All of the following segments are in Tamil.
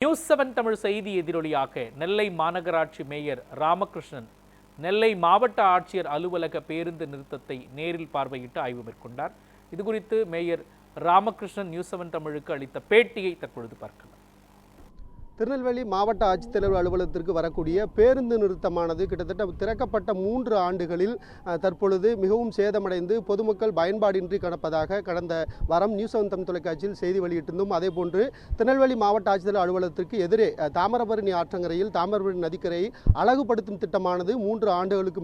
நியூஸ்7 தமிழ் செய்தி எதிரொலியாக நெல்லை மாநகராட்சி மேயர் ராமகிருஷ்ணன் நெல்லை மாவட்ட ஆட்சியர் அலுவலக பேருந்து நிறுத்தத்தை நேரில் பார்வையிட்டு ஆய்வு மேற்கொண்டார். இதுகுறித்து மேயர் ராமகிருஷ்ணன் நியூஸ்7 தமிழுக்கு அளித்த பேட்டியை தற்பொழுது பார்க்கலாம். திருநெல்வேலி மாவட்ட ஆட்சித்தலைவர் அலுவலகத்திற்கு வரக்கூடிய பேருந்து நிறுத்தமானது கிட்டத்தட்ட திறக்கப்பட்ட 3 ஆண்டுகளில் தற்பொழுது மிகவும் சேதமடைந்து பொதுமக்கள் பயன்பாடின்றி கிடப்பதாக கடந்த வாரம் நியூஸ்7 தமிழ் தொலைக்காட்சியில் செய்தி வெளியிட்டிருந்தோம். அதேபோன்று திருநெல்வேலி மாவட்ட ஆட்சித்தலைவர் அலுவலகத்திற்கு எதிரே தாமிரபரணி ஆற்றங்கரையில் தாமிரபரணி நதிக்கரையை அழகுபடுத்தும் திட்டமானது 3 ஆண்டுகளுக்கு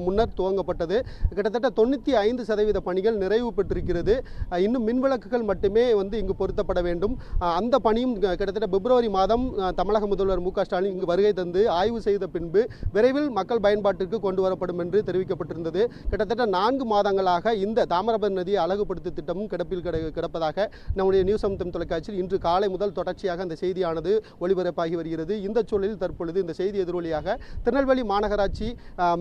முன்னர் துவங்கப்பட்டது. கிட்டத்தட்ட 95% பணிகள் நிறைவு பெற்றிருக்கிறது. இன்னும் மின்விளக்குகள் மட்டுமே இங்கு பொருத்தப்பட வேண்டும். அந்த பணியும் கிட்டத்தட்ட பிப்ரவரி மாதம் தமிழக முதல்வர் மு க ஸ்டாலின் இங்கு வருகை தந்து ஆய்வு செய்த பின்பு விரைவில் மக்கள் பயன்பாட்டிற்கு கொண்டு வரப்படும் என்று தெரிவிக்கப்பட்டிருந்தது. கிட்டத்தட்ட 4 மாதங்களாக இந்த தாமிரபரணி நதியை அழகுபடுத்தும் திட்டமும் கிடப்பில் கிடப்பதாக நம்முடைய நியூஸ்7 தமிழ் தொலைக்காட்சியில் இன்று காலை முதல் தொடர்ச்சியாக அந்த செய்தியானது ஒளிபரப்பாகி வருகிறது. இந்த சூழலில் தற்பொழுது இந்த செய்தி எதிரொலியாக திருநெல்வேலி மாநகராட்சி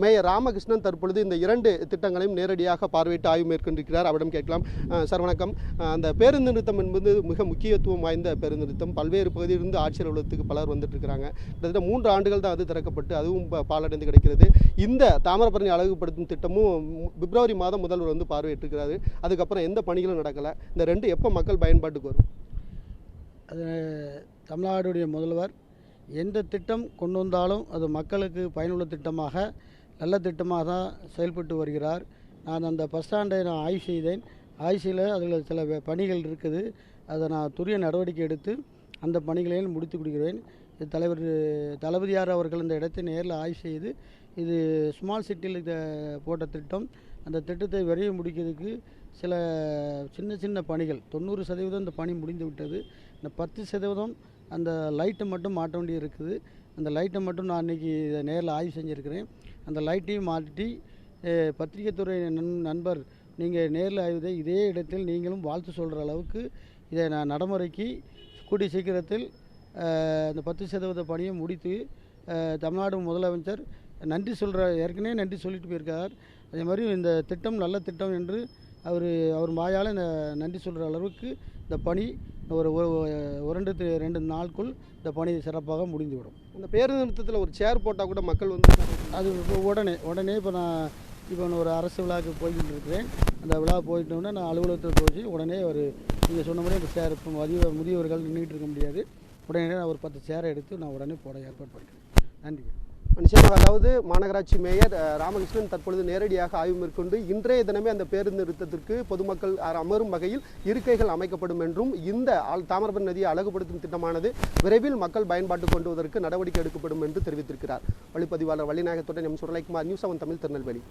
மேயர் ராமகிருஷ்ணன் தற்பொழுது இந்த 2 திட்டங்களையும் நேரடியாக பார்வையிட்டு ஆய்வு மேற்கொண்டிருக்கிறார். அவரிடம் கேட்கலாம். சார் வணக்கம். அந்த பேருந்து நிறுத்தம் என்பது மிக முக்கியத்துவம் வாய்ந்த பேருந்து நிறுத்தம். பல்வேறு பகுதியிலிருந்து ஆட்சியர் பலர் வந்துட்டு இருக்காங்க. கிட்டத்தட்ட 3 ஆண்டுகள் தான் அது திறக்கப்பட்டு அதுவும் பாலடைந்து கிடைக்கிறது. இந்த தாமிரபரணி அழகுபடுத்தும் திட்டமும் பிப்ரவரி மாதம் முதல்வர் பார்வையிட்டிருக்கிறாரு. அதுக்கப்புறம் எந்த பணிகளும் நடக்கல. இந்த 2 எப்போ மக்கள் பயன்பாட்டுக்கு வரும்? அது தமிழ்நாடுடைய முதல்வர் எந்த திட்டம் கொண்டு வந்தாலும் அது மக்களுக்கு பயனுள்ள திட்டமாக நல்ல திட்டமாக தான் செயல்பட்டு வருகிறார். நான் அந்த பஸ் ஸ்டாண்டை நான் ஆய்வு செய்தேன். ஆய்ச்சியில் அதில் சில பணிகள் இருக்குது. அதை நான் துரிய நடவடிக்கை எடுத்து அந்த பணிகளையும் முடித்து கொடுக்கிறேன். தலைவர் தளபதியார் அவர்கள் இந்த இடத்தை நேரில் ஆய்வு செய்து இது ஸ்மால் சிட்டியில் போட்ட திட்டம். அந்த திட்டத்தை விரைவு முடிக்கிறதுக்கு சில சின்ன பணிகள் 90% இந்த பணி முடிந்து விட்டது. இந்த 10% அந்த லைட்டை மட்டும் மாட்ட வேண்டி இருக்குது. அந்த லைட்டை மட்டும் நான் இன்றைக்கி நேரில் ஆய்வு செஞ்சுருக்கிறேன். அந்த லைட்டையும் மாட்டி பத்திரிகை துறை நண்பர் நீங்கள் நேரில் ஆய்வு இதே இடத்தில் நீங்களும் வாழ்த்து சொல்கிற அளவுக்கு இதை நான் நடைமுறைக்கு கூடிய சீக்கிரத்தில் இந்த 10% பணியை முடித்து தமிழ்நாடு முதலமைச்சர் நன்றி ஏற்கனவே நன்றி சொல்லிட்டு போயிருக்கார். அதே மாதிரி இந்த திட்டம் நல்ல திட்டம் என்று அவர் வாயால் இந்த நன்றி சொல்கிற அளவுக்கு இந்த பணி ஒரு 2 நாளுக்குள் இந்த பணி சிறப்பாக முடிந்துவிடும். இந்த பேருந்து நிறுத்தத்தில் ஒரு சேர் போட்டால் கூட மக்கள் அது உடனே இப்போ நான் ஒரு அரசு விழாவுக்கு போய்கிட்டு இருக்கிறேன். அந்த விழா போயிட்டோன்னா நான் அலுவலகத்தில் போச்சு உடனே நீங்கள் சொன்ன மாதிரி அந்த சேர் இப்போ முதியவர்கள் நின்றுட்டு இருக்க முடியாது. உடனே நான் ஒரு 10 சேரை எடுத்து நான் உடனே போட ஏற்பாடு பண்ணுறேன். நன்றி. நிச்சயமாக. அதாவது மாநகராட்சி மேயர் ராமகிருஷ்ணன் தற்பொழுது நேரடியாக ஆய்வு மேற்கொண்டு இன்றைய தினமே அந்த பேருந்து நிறுத்தத்திற்கு பொதுமக்கள் அமரும் வகையில் இருக்கைகள் அமைக்கப்படும் என்றும் இந்த தாமிரபரணி நதியை அழகுபடுத்தும் திட்டமானது விரைவில் மக்கள் பயன்பாட்டு கொண்டு வருவதற்கு நடவடிக்கை எடுக்கப்படும் என்று தெரிவித்திருக்கிறார். ஒளிப்பதிவாளர் வள்ளிநாயகத்துடன் எம் சுரலைக்குமார், நியூஸ்7 தமிழ், திருநெல்வேலி.